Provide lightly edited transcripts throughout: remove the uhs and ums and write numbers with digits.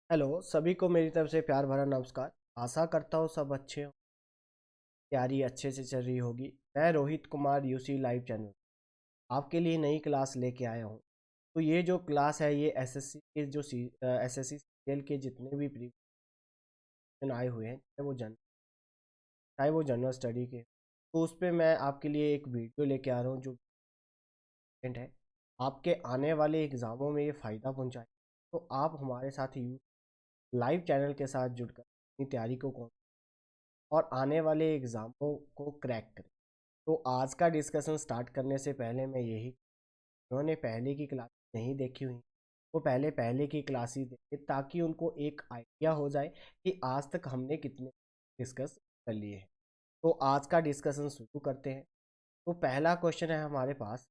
Hello सभी को मेरी तरफ से प्यार भरा नमस्कार। आशा करता हूँ सब अच्छे हो, तैयारी अच्छे से चल रही होगी। मैं Rohit Kumar UC live channel आपके लिए नई क्लास लेके आया हूँ। तो ये जो क्लास है ये एसएससी के जो एसएससी सीरियल के जितने भी प्रीवियस आए हुए हैं चाहे वो जनरल स्टडी के, तो उस पर मैं आपके लिए एक वीडियो लेके आ रहा हूँ जो है आपके आने वाले एग्ज़ामों में ये फ़ायदा पहुँचाए। तो आप हमारे साथ यू लाइव चैनल के साथ जुड़कर अपनी तैयारी को और आने वाले एग्ज़ामों को क्रैक करें। तो आज का डिस्कशन स्टार्ट करने से पहले मैं यही, उन्होंने पहले की क्लास नहीं देखी हुई वो पहले पहले की क्लासेस देखें ताकि उनको एक आइडिया हो जाए कि आज तक हमने कितने डिस्कस कर लिए हैं। तो आज का डिस्कशन शुरू करते हैं। तो पहला क्वेश्चन है हमारे पास,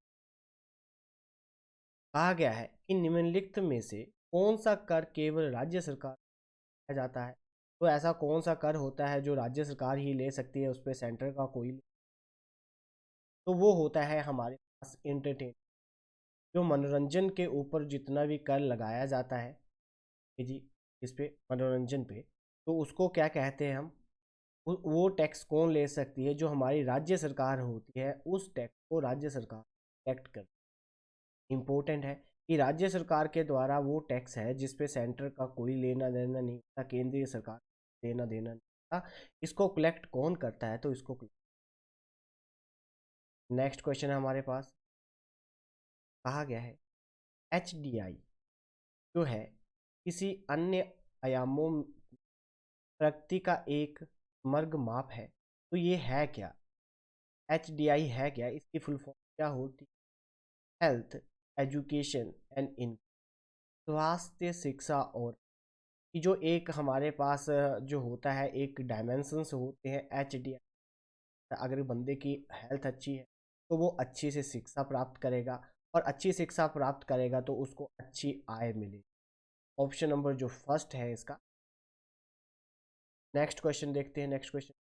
कहा गया है कि निम्नलिखित में से कौन सा कर केवल राज्य सरकार दिया जाता है। तो ऐसा कौन सा कर होता है जो राज्य सरकार ही ले सकती है, उस पर सेंटर का कोई, तो वो होता है हमारे पास एंटरटेन, जो मनोरंजन के ऊपर जितना भी कर लगाया जाता है कि जी इस पे मनोरंजन पे, तो उसको क्या कहते हैं हम, वो टैक्स कौन ले सकती है, जो हमारी राज्य सरकार होती है उस टैक्स को राज्य सरकार कलेक्ट कर। इम्पोर्टेंट है कि राज्य सरकार के द्वारा वो टैक्स है जिस पे सेंटर का कोई लेना देना नहीं होता, केंद्रीय सरकार लेना देना नहीं होता। इसको कलेक्ट कौन करता है, तो इसको नेक्स्ट क्वेश्चन है हमारे पास, कहा गया है HDI जो है किसी अन्य आयामों प्रगति का एक मर्ग माप है। तो ये है क्या, HDI है क्या, इसकी फुल फॉर्म क्या होती, हेल्थ एजुकेशन एंड इन, स्वास्थ्य शिक्षा और, कि जो एक हमारे पास जो होता है एक डायमेंशंस होते हैं HDI। अगर बंदे की हेल्थ अच्छी है तो वो अच्छी से शिक्षा प्राप्त करेगा, और अच्छी शिक्षा प्राप्त करेगा तो उसको अच्छी आय मिलेगी। ऑप्शन नंबर जो फर्स्ट है इसका। नेक्स्ट क्वेश्चन देखते हैं। नेक्स्ट क्वेश्चन,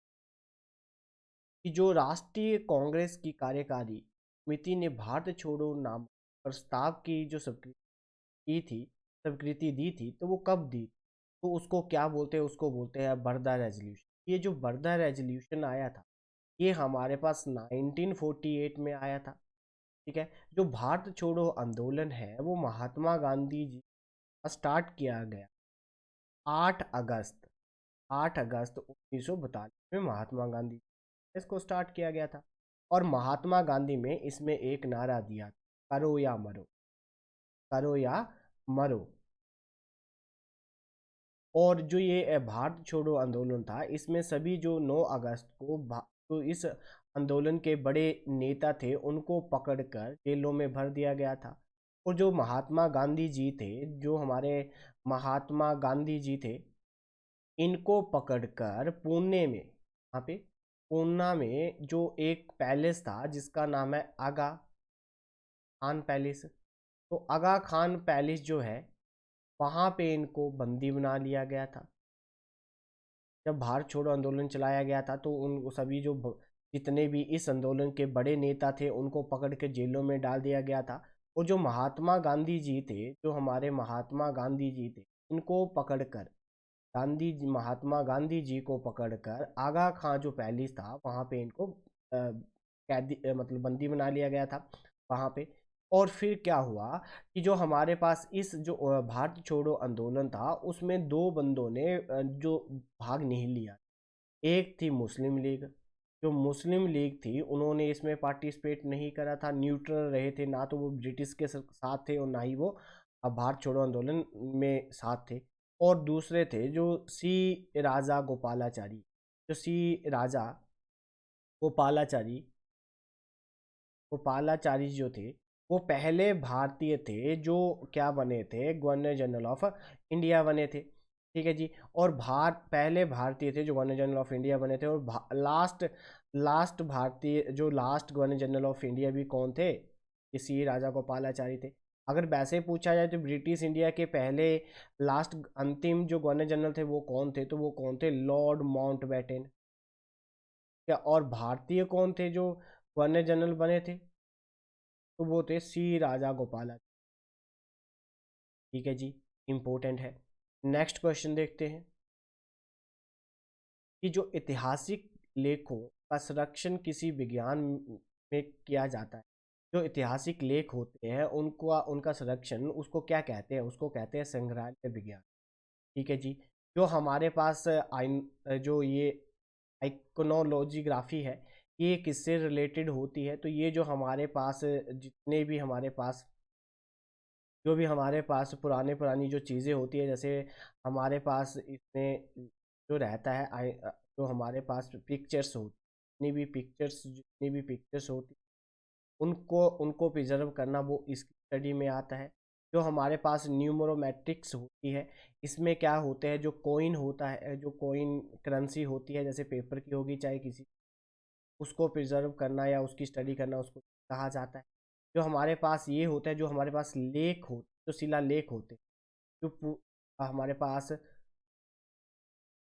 कि जो राष्ट्रीय कांग्रेस की कार्यकारी समिति ने भारत छोड़ो नाम प्रस्ताव की जो स्वीकृति दी थी, तो वो कब दी, तो उसको क्या बोलते हैं, उसको बोलते हैं बर्दा रेजोल्यूशन। ये जो बर्दा रेजोल्यूशन आया था ये हमारे पास 1948 में आया था। ठीक है, जो भारत छोड़ो आंदोलन है वो महात्मा गांधी जी स्टार्ट किया गया 8 अगस्त 1942 में महात्मा गांधी इसको स्टार्ट किया गया था। और महात्मा गांधी में इसमें एक नारा दिया, करो या मरो, करो या मरो। और जो ये भारत छोड़ो आंदोलन था इसमें सभी जो 9 अगस्त को तो इस आंदोलन के बड़े नेता थे उनको पकड़कर जेलों में भर दिया गया था। और जो महात्मा गांधी जी थे, जो हमारे महात्मा गांधी जी थे, इनको पकड़कर पुणे में, यहाँ पे पूना में जो एक पैलेस था जिसका नाम है आगा खान पैलेस, तो आगा खान पैलेस जो है वहाँ पे इनको बंदी बना लिया गया था। जब भारत छोड़ो आंदोलन चलाया गया था तो उन सभी जो जितने भी इस आंदोलन के बड़े नेता थे उनको पकड़ के जेलों में डाल दिया गया था। और जो महात्मा गांधी जी थे, जो हमारे महात्मा गांधी जी थे, इनको पकड़कर महात्मा गांधी जी को पकड़कर आगा खां जो पैलेस था वहाँ पे इनको कैदी मतलब बंदी बना लिया गया था वहाँ पे। और फिर क्या हुआ कि जो हमारे पास इस जो भारत छोड़ो आंदोलन था उसमें दो बंदों ने जो भाग नहीं लिया। एक थी मुस्लिम लीग, जो मुस्लिम लीग थी उन्होंने इसमें पार्टिसिपेट नहीं करा था, न्यूट्रल रहे थे, ना तो वो ब्रिटिश के साथ थे और ना ही वो भारत छोड़ो आंदोलन में साथ थे। और दूसरे थे जो सी राजा गोपालाचारी, जो सी राजा गोपालाचारी गोपालाचारी जो थे वो पहले भारतीय थे जो क्या बने थे, गवर्नर जनरल ऑफ इंडिया बने थे। ठीक है जी। और पहले भारतीय थे जो गवर्नर जनरल ऑफ इंडिया बने थे। और लास्ट लास्ट भारतीय जो last governor general of India भी कौन थे, इसी राजा गोपालाचारी थे। अगर वैसे पूछा जाए तो ब्रिटिश इंडिया के पहले लास्ट अंतिम जो गवर्नर जनरल थे वो कौन थे, तो वो कौन थे, लॉर्ड माउंटबेटन। क्या, और भारतीय कौन थे जो गवर्नर जनरल बने थे, तो वो थे सी राजा गोपाला। ठीक है जी, इम्पोर्टेंट है। नेक्स्ट क्वेश्चन देखते हैं कि जो ऐतिहासिक लेखों का संरक्षण किसी विज्ञान में किया जाता है, जो ऐतिहासिक लेख होते हैं उनको उनका संरक्षण उसको क्या कहते हैं, उसको कहते हैं संग्रहालय विज्ञान। ठीक है जी। जो हमारे पास जो ये आइकोनोलॉजीग्राफी है, ये किससे रिलेटेड होती है, तो ये जो हमारे पास जितने भी हमारे पास जो भी हमारे पास पुराने पुरानी जो चीज़ें होती है, जैसे हमारे पास इसमें जो रहता है जो हमारे पास पिक्चर्स होती, जितनी भी पिक्चर्स होती, उनको उनको प्रिजर्व करना वो इसकी स्टडी में आता है। जो हमारे पास न्यूमरोमेट्रिक्स होती है, इसमें क्या होते हैं, जो कॉइन होता है, जो कॉइन करेंसी होती है, जैसे पेपर की होगी चाहे किसी, उसको प्रिजर्व करना या उसकी स्टडी करना उसको कहा जाता है। जो हमारे पास ये होता है, जो हमारे पास लेख हो, जो शिलालेख होते हैं, जो हमारे पास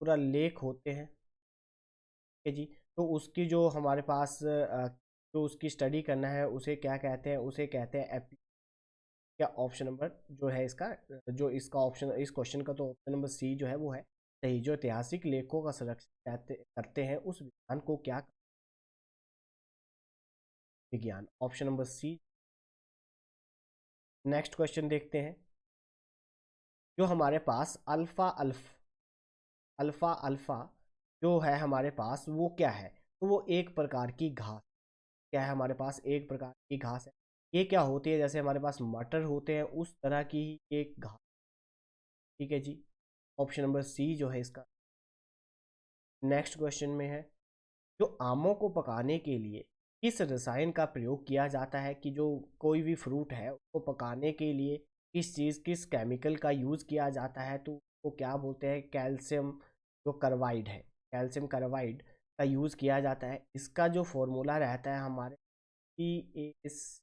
पूरा लेख होते हैं, ठीक है जी। तो उसकी जो हमारे पास जो उसकी स्टडी करना है उसे क्या कहते हैं, उसे कहते हैं क्या ऑप्शन नंबर जो है इसका, जो इसका ऑप्शन इस क्वेश्चन का, तो ऑप्शन नंबर सी जो है वो है सही। जो ऐतिहासिक लेखों का संरक्षण करते हैं उस विज्ञान को क्या, विज्ञान, option number C. Next question देखते हैं। जो हमारे पास अल्फा अल्फा जो है हमारे पास वो क्या है, तो वो एक प्रकार की घास, क्या है हमारे पास, एक प्रकार की घास है। ये क्या होती है, जैसे हमारे पास मटर होते हैं उस तरह की ही एक घास। ठीक है जी। ऑप्शन नंबर सी जो है इसका। नेक्स्ट क्वेश्चन में है, जो आमों को पकाने के लिए किस रसायन का प्रयोग किया जाता है, कि जो कोई भी फ्रूट है उसको पकाने के लिए किस केमिकल का यूज़ किया जाता है, तो वो क्या बोलते हैं, कैल्शियम जो कार्बाइड है, कैल्शियम कार्बाइड का यूज़ किया जाता है। इसका जो फॉर्मूला रहता है हमारे इस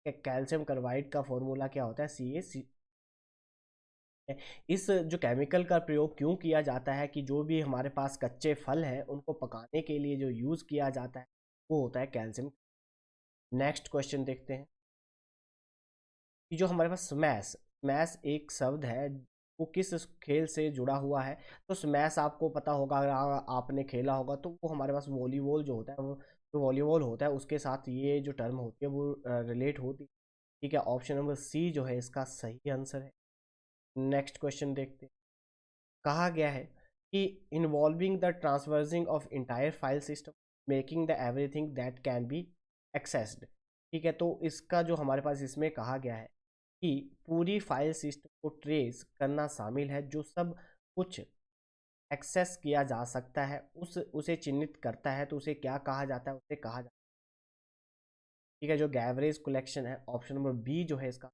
कैल्शियम कार्बाइड का फॉर्मूला क्या होता है, CaC। इस जो केमिकल का प्रयोग क्यों किया जाता है, कि जो भी हमारे पास कच्चे फल हैं उनको पकाने के लिए जो यूज़ किया जाता है वो होता है कैल्शियम। नेक्स्ट क्वेश्चन देखते हैं कि जो हमारे पास स्मैश, स्मैश एक शब्द है, वो किस खेल से जुड़ा हुआ है, तो स्मैश आपको पता होगा, अगर आपने खेला होगा, तो वो हमारे पास वॉलीबॉल जो होता है, वो जो वॉलीबॉल होता है उसके साथ ये जो टर्म होती है वो रिलेट होती है। ठीक है, ऑप्शन नंबर सी जो है इसका सही आंसर है। नेक्स्ट क्वेश्चन देखते हैं। कहा गया है कि involving the transversing of entire file system making the everything that can be accessed. ठीक है, तो इसका जो हमारे पास इसमें कहा गया है कि पूरी फाइल सिस्टम को ट्रेस करना शामिल है, जो सब कुछ एक्सेस किया जा सकता है उसे चिन्हित करता है, तो उसे क्या कहा जाता है, उसे कहा जाता है, ठीक है, जो गैवरेज कलेक्शन है, ऑप्शन नंबर बी जो है इसका।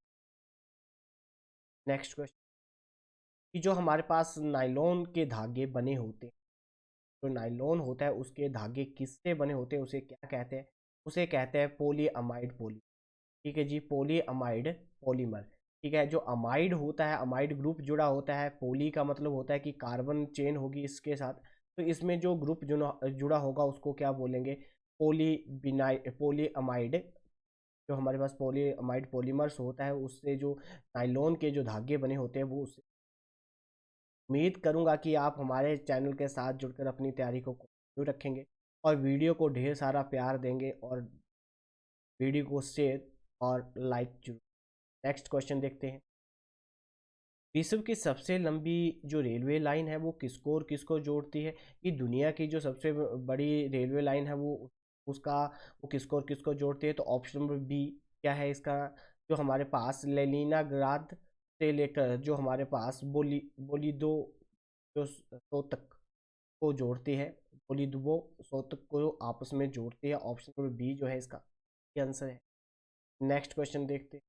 नेक्स्ट क्वेश्चन, कि जो हमारे पास नाइलॉन के धागे बने होते हैं, जो नाइलॉन होता है उसके धागे किससे बने होते हैं, उसे क्या कहते हैं, उसे कहते हैं पॉलीअमाइड पॉली। ठीक है जी, पॉलीअमाइड पॉलीमर। ठीक है, जो अमाइड होता है, अमाइड ग्रुप जुड़ा होता है, पॉली का मतलब होता है कि कार्बन चेन होगी इसके साथ, तो इसमें जो ग्रुप जुड़ा होगा उसको क्या बोलेंगे, पॉलीअमाइड। जो हमारे पास पॉलीअमाइड पॉलीमर्स होता है उससे जो नाइलॉन के जो धागे बने होते हैं वो उससे। उम्मीद करूंगा कि आप हमारे चैनल के साथ जुड़कर अपनी तैयारी को कंटिन्यू रखेंगे और वीडियो को ढेर सारा प्यार देंगे और वीडियो को शेयर और लाइक जरूर। नेक्स्ट क्वेश्चन देखते हैं। विश्व की सबसे लंबी जो रेलवे लाइन है वो किसको और किसको जोड़ती है, कि दुनिया की जो सबसे बड़ी रेलवे लाइन है वो उसका वो किसको और किसको जोड़ती है, तो ऑप्शन नंबर बी क्या है इसका, जो हमारे पास लेनिनाग्राद से लेकर जो हमारे पास बोलिदो जो सोतक को जोड़ती है, बोलिदुबो सोतक को आपस में जोड़ती है, ऑप्शन नंबर बी जो है इसका ये आंसर है। नेक्स्ट क्वेश्चन देखते हैं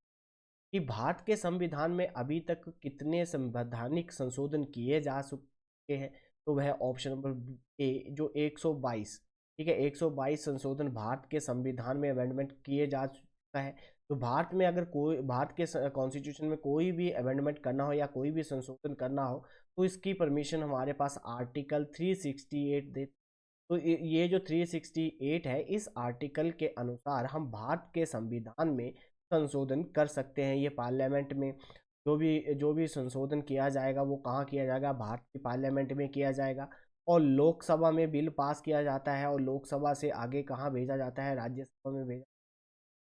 कि भारत के संविधान में अभी तक कितने संवैधानिक संशोधन किए जा चुके हैं, तो वह ऑप्शन नंबर ए जो 122। ठीक है, 122 संशोधन भारत के संविधान में अमेंडमेंट किए जा चुका है। तो भारत में अगर कोई भारत के कॉन्स्टिट्यूशन में कोई भी अमेंडमेंट करना हो या कोई भी संशोधन करना हो, तो इसकी परमिशन हमारे पास आर्टिकल 368 दे। तो ये जो 368 है, इस आर्टिकल के अनुसार हम भारत के संविधान में संशोधन कर सकते हैं, ये पार्लियामेंट में जो भी संशोधन किया जाएगा वो कहाँ किया जाएगा, भारत की पार्लियामेंट में किया जाएगा। और लोकसभा में बिल पास किया जाता है और लोकसभा से आगे कहाँ भेजा जाता है, राज्यसभा में भेजा।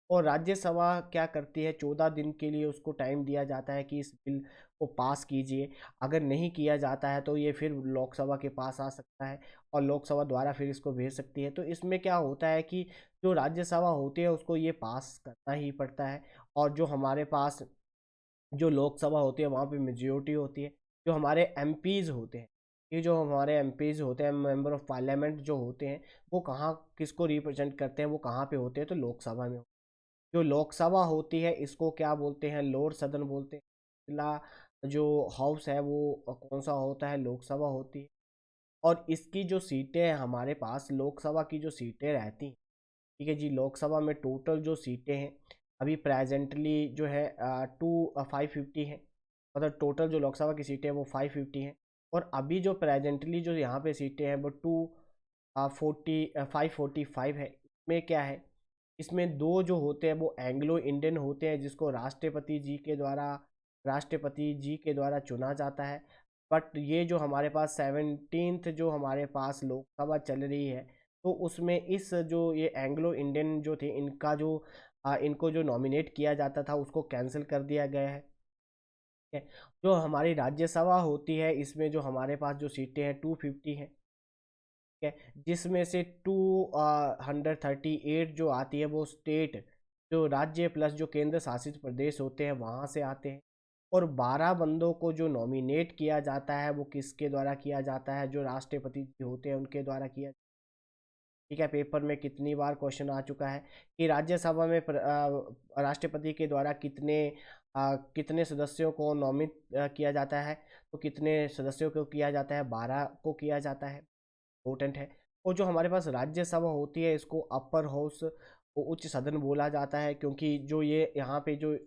और राज्यसभा क्या करती है, 14 दिन के लिए उसको टाइम दिया जाता है कि इस बिल को पास कीजिए। अगर नहीं किया जाता है तो ये फिर लोकसभा के पास आ सकता है और लोकसभा द्वारा फिर इसको भेज सकती है। तो इसमें क्या होता है कि जो राज्यसभा होती है उसको ये पास करना ही पड़ता है। और जो हमारे पास जो लोकसभा होती है वहाँ पे मेजोरिटी होती है। जो हमारे एमपीज़ होते हैं, ये जो हमारे एमपीज़ होते हैं, मेंबर ऑफ पार्लियामेंट जो होते हैं, वो कहाँ किसको रिप्रेजेंट करते हैं, वो कहाँ पे होते हैं, तो लोकसभा में। जो लोकसभा होती है इसको क्या बोलते हैं, लोअर सदन बोलते हैं। पिछला जो हाउस है वो कौन सा होता है, लोकसभा होती है। और इसकी जो सीटें हैं हमारे पास, लोकसभा की जो सीटें रहती हैं, ठीक है जी, लोकसभा में टोटल जो सीटें हैं अभी प्रेजेंटली जो है 550 है। मतलब टोटल जो लोकसभा की सीटें हैं वो 550 हैं। और अभी जो प्रेजेंटली जो यहाँ पे सीटें हैं वो 545 है। इसमें क्या है, इसमें दो जो होते हैं वो एंग्लो इंडियन होते हैं जिसको राष्ट्रपति जी के द्वारा चुना जाता है। बट ये जो हमारे पास 17th जो हमारे पास लोकसभा चल रही है, तो उसमें इस जो ये एंग्लो इंडियन जो थे इनको जो नॉमिनेट किया जाता था उसको कैंसिल कर दिया गया है। ठीक है। जो हमारी राज्यसभा होती है इसमें जो हमारे पास जो सीटें हैं 250 हैं। ठीक है, जिसमें से 238 जो आती है वो स्टेट, जो राज्य प्लस जो केंद्र शासित प्रदेश होते हैं वहाँ से आते हैं। और 12 बंदों को जो नॉमिनेट किया जाता है वो किसके द्वारा किया जाता है, जो राष्ट्रपति जी होते हैं उनके द्वारा किया। ठीक है, पेपर में कितनी बार क्वेश्चन आ चुका है कि राज्यसभा में राष्ट्रपति के द्वारा कितने सदस्यों को नॉमिनेट किया जाता है, तो कितने सदस्यों को किया जाता है, 12 को किया जाता है। इम्पोर्टेंट है। और जो हमारे पास राज्यसभा होती है इसको अपर हाउस, उच्च सदन बोला जाता है, क्योंकि जो ये यहाँ पे जो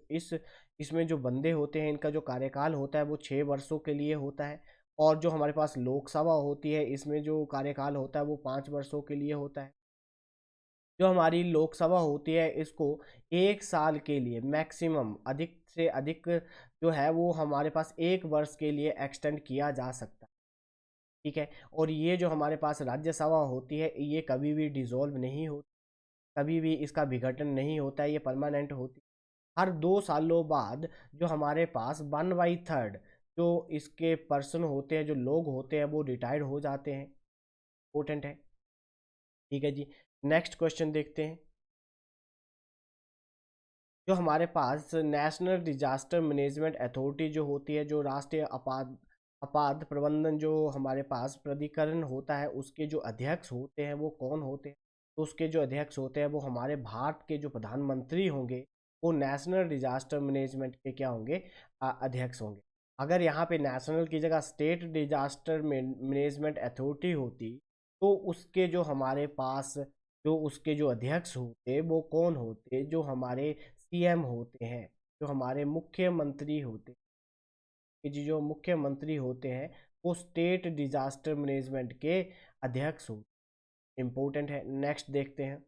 इसमें जो बंदे होते हैं इनका जो कार्यकाल होता है वो 6 वर्षों के लिए होता है। और जो हमारे पास लोकसभा होती है इसमें जो कार्यकाल होता है वो 5 वर्षों के लिए होता है। जो हमारी लोकसभा होती है इसको 1 साल के लिए मैक्सिमम, अधिक से अधिक जो है वो हमारे पास 1 वर्ष के लिए एक्सटेंड किया जा सकता है। ठीक है। और ये जो हमारे पास राज्यसभा होती है ये कभी भी डिसॉल्व नहीं होती, कभी भी इसका विघटन नहीं होता है, ये परमानेंट होती है। हर 2 सालों बाद जो हमारे पास 1/3 जो इसके पर्सन होते हैं, जो लोग होते हैं वो रिटायर्ड हो जाते हैं। इम्पोर्टेंट है। ठीक है जी, नेक्स्ट क्वेश्चन देखते हैं। जो हमारे पास नेशनल डिजास्टर मैनेजमेंट अथॉरिटी जो होती है, जो राष्ट्रीय आपात प्रबंधन जो हमारे पास प्राधिकरण होता है, उसके जो अध्यक्ष होते हैं वो कौन होते हैं, तो उसके जो अध्यक्ष होते हैं वो हमारे भारत के जो प्रधानमंत्री होंगे वो नेशनल डिजास्टर मैनेजमेंट के क्या होंगे, अध्यक्ष होंगे। अगर यहाँ पे नेशनल की जगह स्टेट डिजास्टर मैनेजमेंट अथॉरिटी होती तो उसके जो हमारे पास जो उसके जो अध्यक्ष होते वो कौन होते, जो हमारे सीएम होते हैं, जो हमारे मुख्यमंत्री होते हैं जी, जो मुख्यमंत्री होते हैं वो स्टेट डिजास्टर मैनेजमेंट के अध्यक्ष होते। इम्पोर्टेंट है। नेक्स्ट देखते हैं।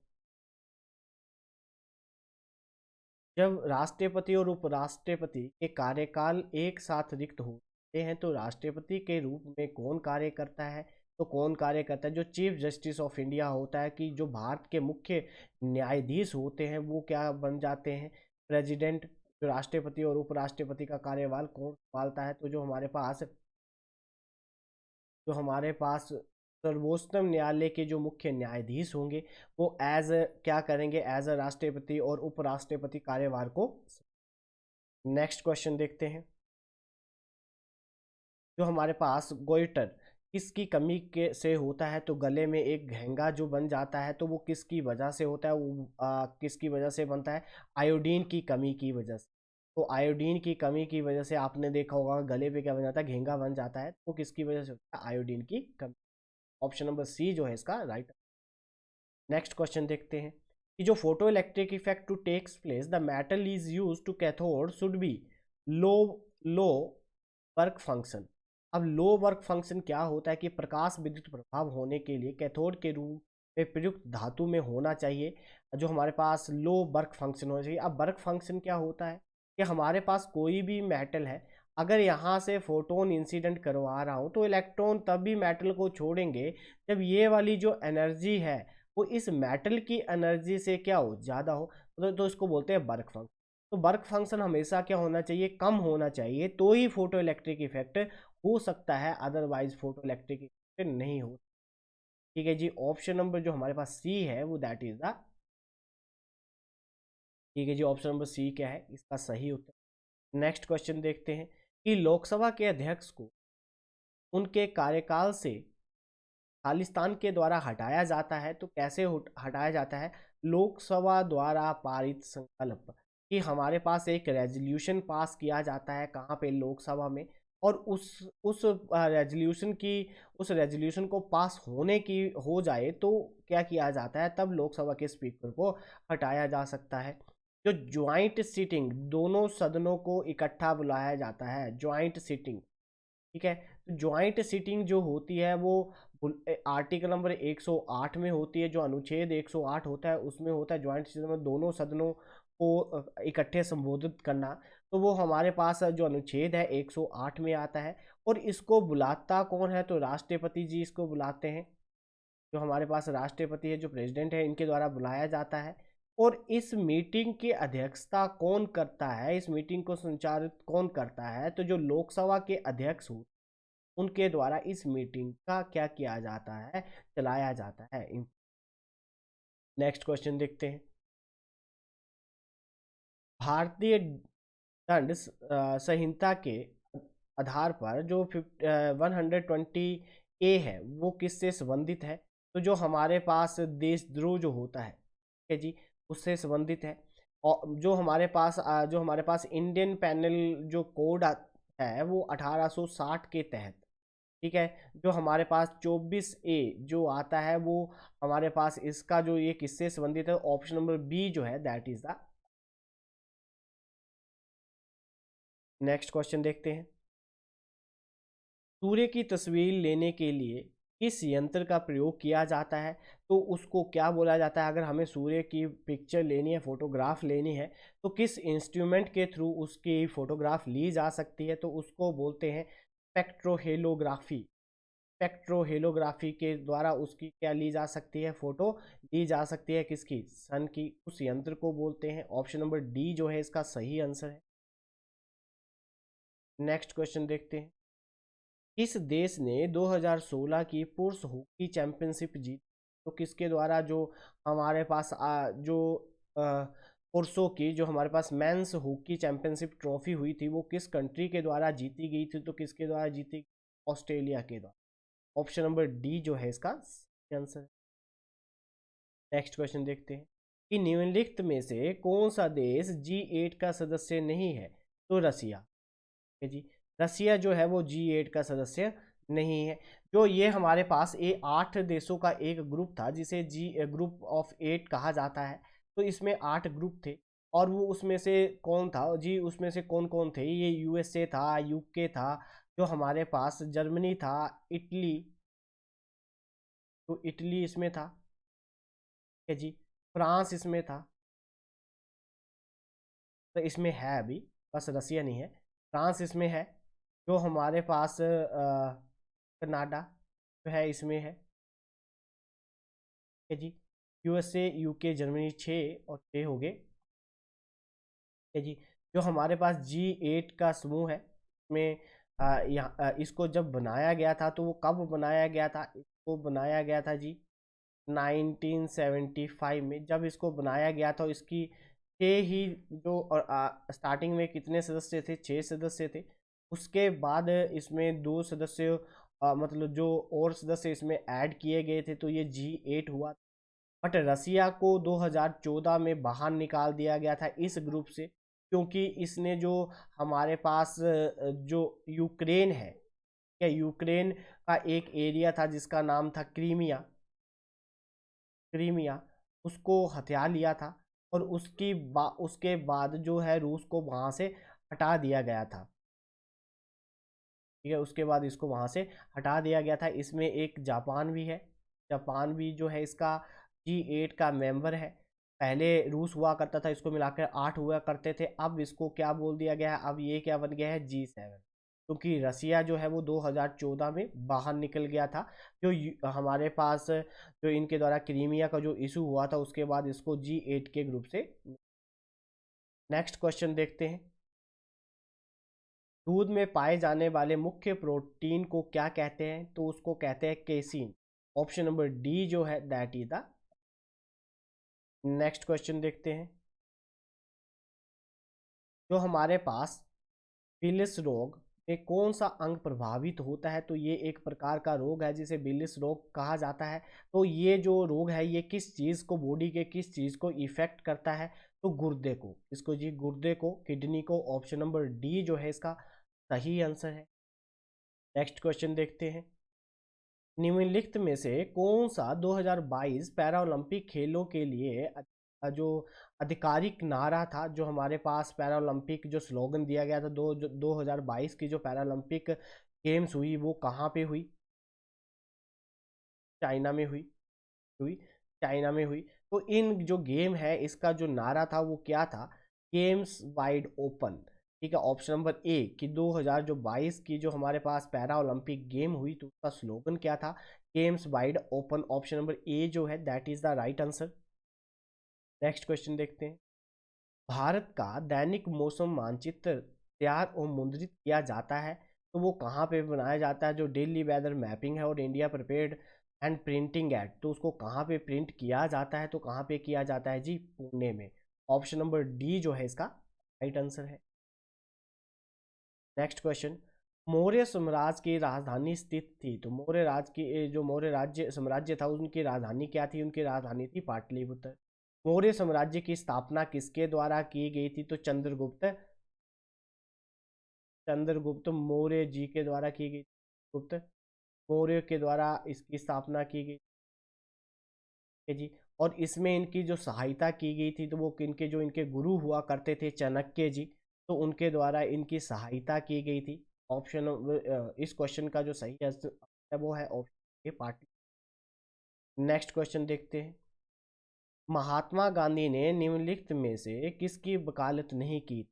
जब राष्ट्रपति और उपराष्ट्रपति के कार्यकाल एक साथ रिक्त होते हैं तो राष्ट्रपति के रूप में कौन कार्य करता है, तो कौन कार्य करता है, जो चीफ जस्टिस ऑफ इंडिया होता है, कि जो भारत के मुख्य न्यायाधीश होते हैं वो क्या बन जाते हैं, प्रेसिडेंट। जो राष्ट्रपति और उपराष्ट्रपति का कार्यकाल कौन संभालता है, तो जो हमारे पास सर्वोच्चतम न्यायालय के जो मुख्य न्यायाधीश होंगे वो क्या करेंगे, एज अ राष्ट्रपति और उपराष्ट्रपति कार्यभार को। नेक्स्ट क्वेश्चन देखते हैं। जो हमारे पास गोइटर किसकी कमी के से होता है, तो गले में एक घेंगा जो बन जाता है तो वो किसकी वजह से होता है, वो किसकी वजह से बनता है, आयोडीन की कमी की वजह से। तो आयोडीन की कमी की वजह से आपने देखा होगा गले पे क्या बन जाता है, घेंगा बन जाता है, तो किसकी वजह से होता है, आयोडीन की कमी। ऑप्शन नंबर सी जो है इसका राइट। नेक्स्ट क्वेश्चन देखते हैं कि जो photo electric effect to takes place the metal is use to cathode should be low low work function. अब लो वर्क फंक्शन क्या होता है कि प्रकाश विद्युत प्रभाव होने के लिए कैथोड के रूप में प्रयुक्त धातु में होना चाहिए, जो हमारे पास लो वर्क फंक्शन होना चाहिए। अब वर्क फंक्शन क्या होता है, कि हमारे पास कोई भी मेटल है, अगर यहाँ से फोटोन इंसिडेंट करवा रहा हूँ तो इलेक्ट्रॉन तब भी मेटल को छोड़ेंगे जब ये वाली जो एनर्जी है वो इस मेटल की एनर्जी से क्या हो, ज़्यादा हो। तो इसको बोलते हैं वर्क फंक्शन। तो वर्क फंक्शन हमेशा क्या होना चाहिए, कम होना चाहिए, तो ही फोटो इलेक्ट्रिक इफेक्ट हो सकता है, अदरवाइज फोटो इलेक्ट्रिक इफेक्ट नहीं हो। ठीक है जी, ऑप्शन नंबर जो हमारे पास सी है वो दैट इज द, ठीक है जी, ऑप्शन नंबर सी क्या है इसका सही उत्तर। नेक्स्ट क्वेश्चन देखते हैं कि लोकसभा के अध्यक्ष को उनके कार्यकाल से खालिस्तान के द्वारा हटाया जाता है, तो कैसे हटाया जाता है। लोकसभा द्वारा पारित संकल्प कि हमारे पास एक रेजोल्यूशन पास किया जाता है कहाँ पे, लोकसभा में, और उस रेजोल्यूशन की, उस रेजोल्यूशन को पास होने की हो जाए तो क्या किया जाता है, तब लोकसभा के स्पीकर को हटाया जा सकता है। जो ज्वाइंट सीटिंग, दोनों सदनों को इकट्ठा बुलाया जाता है, ज्वाइंट सीटिंग, ठीक है। तो ज्वाइंट सीटिंग जो होती है वो आर्टिकल नंबर 108 में होती है, जो अनुच्छेद 108 होता है उसमें होता है ज्वाइंट सीटिंग में दोनों सदनों को इकट्ठे संबोधित करना। तो वो हमारे पास जो अनुच्छेद है 108 में आता है। और इसको बुलाता कौन है, तो राष्ट्रपति जी इसको बुलाते हैं। जो हमारे पास राष्ट्रपति है, जो प्रेसिडेंट है, इनके द्वारा बुलाया जाता है। और इस मीटिंग की अध्यक्षता कौन करता है, इस मीटिंग को संचालित कौन करता है, तो जो लोकसभा के अध्यक्ष हो उनके द्वारा इस मीटिंग का क्या किया जाता है, चलाया जाता है। नेक्स्ट क्वेश्चन देखते हैं। भारतीय दंड संहिता के आधार पर जो 120 ए है वो किससे संबंधित है, तो जो हमारे पास देशद्रोह जो होता है, ठीक है जी, उससे संबंधित है। और जो हमारे पास इंडियन पैनल जो कोड है वो 1860 के तहत, ठीक है। जो हमारे पास 24 ए जो आता है वो हमारे पास इसका जो ये किससे संबंधित है, ऑप्शन नंबर बी जो है that is the. Next question देखते हैं। सूर्य की तस्वीर लेने के लिए किस यंत्र का प्रयोग किया जाता है, तो उसको क्या बोला जाता है। अगर हमें सूर्य की पिक्चर लेनी है, फोटोग्राफ लेनी है, तो किस इंस्ट्रूमेंट के थ्रू उसकी फोटोग्राफ ली जा सकती है, तो उसको बोलते हैं स्पेक्ट्रोहेलोग्राफी। स्पेक्ट्रोहेलोग्राफी के द्वारा उसकी क्या ली जा सकती है, फोटो ली जा सकती है, किसकी, सन की। उस यंत्र को बोलते हैं। ऑप्शन नंबर डी जो है इसका सही आंसर है। नेक्स्ट क्वेश्चन देखते हैं। किस देश ने 2016 की पुरुष हॉकी चैंपियनशिप जीती, तो किसके द्वारा जो हमारे पास पुरुषों की जो हमारे पास मेंस हॉकी चैंपियनशिप ट्रॉफी हुई थी वो किस कंट्री के द्वारा जीती गई थी, तो किसके द्वारा जीती, ऑस्ट्रेलिया के द्वारा। ऑप्शन नंबर डी जो है इसका आंसर। नेक्स्ट क्वेश्चन देखते हैं कि निम्नलिखित में से कौन सा देश G8 का सदस्य नहीं है, तो रसिया है जी। रसिया जो है वो G8 का सदस्य नहीं है। जो ये हमारे पास ये 8 देशों का एक ग्रुप था जिसे ग्रुप ऑफ 8 कहा जाता है। तो इसमें 8 ग्रुप थे और वो उसमें से कौन था जी, उसमें से कौन कौन थे, ये USA था, UK था, जो हमारे पास जर्मनी था, इटली, तो इटली इसमें था, ठीक है जी, फ्रांस इसमें था, तो इसमें है अभी, बस रसिया नहीं है, फ्रांस इसमें है। जो हमारे पास कनाडा जो है इसमें है, ठीक है जी। USA UK जर्मनी 6 और 6 हो गए, ठीक है जी। जो हमारे पास G8 का समूह है इसमें इसको जब बनाया गया था तो वो कब बनाया गया था, इसको बनाया गया था जी 1975 में। जब इसको बनाया गया था इसकी 6 ही जो, और स्टार्टिंग में कितने सदस्य थे, 6 सदस्य थे। उसके बाद इसमें 2 सदस्य मतलब जो और सदस्य इसमें ऐड किए गए थे, तो ये G8 हुआ। बट रसिया को 2014 में बाहर निकाल दिया गया था इस ग्रुप से, क्योंकि इसने जो हमारे पास जो यूक्रेन है, क्या यूक्रेन का एक एरिया था जिसका नाम था क्रीमिया, क्रीमिया, उसको हथिया लिया था। और उसके बाद जो है रूस को वहाँ से हटा दिया गया था, ठीक है। उसके बाद इसको वहाँ से हटा दिया गया था। इसमें एक जापान भी है, जापान भी जो है इसका G8 का मेंबर है। पहले रूस हुआ करता था, इसको मिलाकर 8 हुआ करते थे, अब इसको क्या बोल दिया गया है, अब ये क्या बन गया है, G7। क्योंकि रसिया जो है वो 2014 में बाहर निकल गया था। जो हमारे पास जो इनके द्वारा क्रीमिया का जो इशू हुआ था, उसके बाद इसको G8 के ग्रुप से। नेक्स्ट क्वेश्चन देखते हैं। दूध में पाए जाने वाले मुख्य प्रोटीन को क्या कहते हैं, तो उसको कहते हैं केसीन। ऑप्शन नंबर डी जो है that is the. Next question देखते हैं। जो हमारे पास बिलिस रोग में कौन सा अंग प्रभावित होता है, तो ये एक प्रकार का रोग है जिसे बिलिस रोग कहा जाता है। तो ये जो रोग है ये किस चीज़ को, बॉडी के किस चीज़ को इफेक्ट करता है, तो गुर्दे को, इसको जी गुर्दे को, किडनी को। ऑप्शन नंबर डी जो है इसका सही आंसर है। नेक्स्ट क्वेश्चन देखते हैं। निम्नलिखित में से कौन सा 2022 पैरा ओलंपिक खेलों के लिए जो आधिकारिक नारा था, जो हमारे पास पैरा ओलंपिक जो स्लोगन दिया गया था 2022 की जो पैरा ओलंपिक गेम्स हुई वो कहाँ पे हुई, चाइना में हुई हुई चाइना में हुई। तो इन जो गेम है इसका जो नारा था वो क्या था, गेम्स वाइड ओपन। ठीक है, ऑप्शन नंबर ए कि 2022 की जो हमारे पास पैरा ओलंपिक गेम हुई तो उसका स्लोगन क्या था, games wide open. Option number A जो है that is the right answer. Next question देखते हैं। भारत का दैनिक मौसम मानचित्र तैयार और मुद्रित किया जाता है, तो वो कहाँ पे बनाया जाता है, जो डेली वेदर मैपिंग है और India prepared and printing aid, तो उसको कहाँ पे प्रिंट किया जाता है, तो कहाँ पे किया जाता है जी, पुणे में। ऑप्शन नंबर डी जो है इसका राइट आंसर है। Next question. मौर्य साम्राज्य की राजधानी स्थित थी, तो मौर्य राज की जो मौर्य राज्य साम्राज्य था उनकी राजधानी क्या थी, उनकी राजधानी थी पाटलिपुत्र। मौर्य साम्राज्य की स्थापना किसके द्वारा की गई थी, तो चंद्रगुप्त चंद्रगुप्त मौर्य जी के द्वारा की गई। गुप्त मौर्य के द्वारा इसकी स्थापना की गई है जी। और इसमें इनकी जो सहायता की गई थी तो वो इनके जो इनके गुरु हुआ करते थे चाणक्य जी, तो उनके द्वारा इनकी सहायता की गई थी। ऑप्शन इस क्वेश्चन का जो सही आंसर है वो है option A party. Next question देखते हैं। महात्मा गांधी ने निम्नलिखित में से किसकी वकालत नहीं की,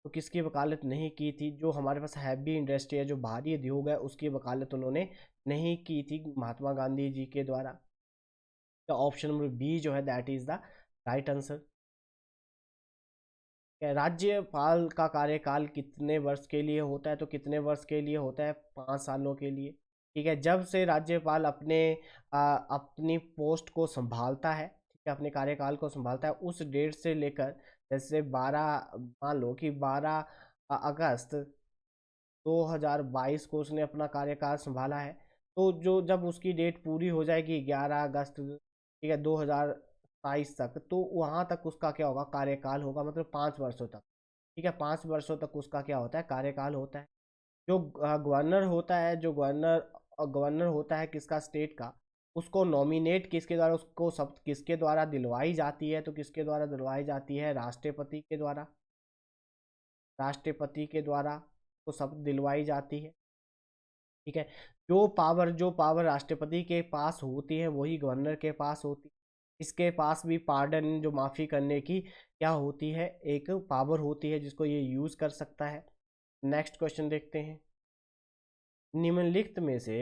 तो किसकी वकालत नहीं की थी, जो हमारे पास हैवी इंडस्ट्री है, जो भारी उद्योग है, उसकी वकालत उन्होंने नहीं की थी महात्मा गांधी जी के द्वारा। तो ऑप्शन नंबर बी जो है that is the right answer. राज्यपाल का कार्यकाल कितने वर्ष के लिए होता है, तो कितने वर्ष के लिए होता है, 5 सालों के लिए। ठीक है, जब से राज्यपाल अपनी पोस्ट को संभालता है, ठीक है, अपने कार्यकाल को संभालता है, उस डेट से लेकर, जैसे 12, मान लो कि 12 अगस्त 2022 को उसने अपना कार्यकाल संभाला है, तो जो जब उसकी डेट पूरी हो जाएगी 11 अगस्त, ठीक है, 2022 तक, तो वहाँ तक उसका क्या होगा, कार्यकाल होगा, मतलब 5 वर्षों तक। ठीक है, 5 वर्षों तक उसका क्या होता है, कार्यकाल होता है। जो गवर्नर होता है, जो गवर्नर होता है किसका, स्टेट का, उसको नॉमिनेट किसके द्वारा, उसको सब किसके द्वारा दिलवाई जाती है, तो किसके द्वारा दिलवाई जाती है, राष्ट्रपति के द्वारा। राष्ट्रपति के द्वारा तो सब दिलवाई जाती है। ठीक है, जो पावर राष्ट्रपति के पास होती है वही गवर्नर के पास होती है। इसके पास भी पार्डन, जो माफ़ी करने की क्या होती है, एक पावर होती है जिसको ये यूज़ कर सकता है। नेक्स्ट क्वेश्चन देखते हैं। निम्नलिखित में से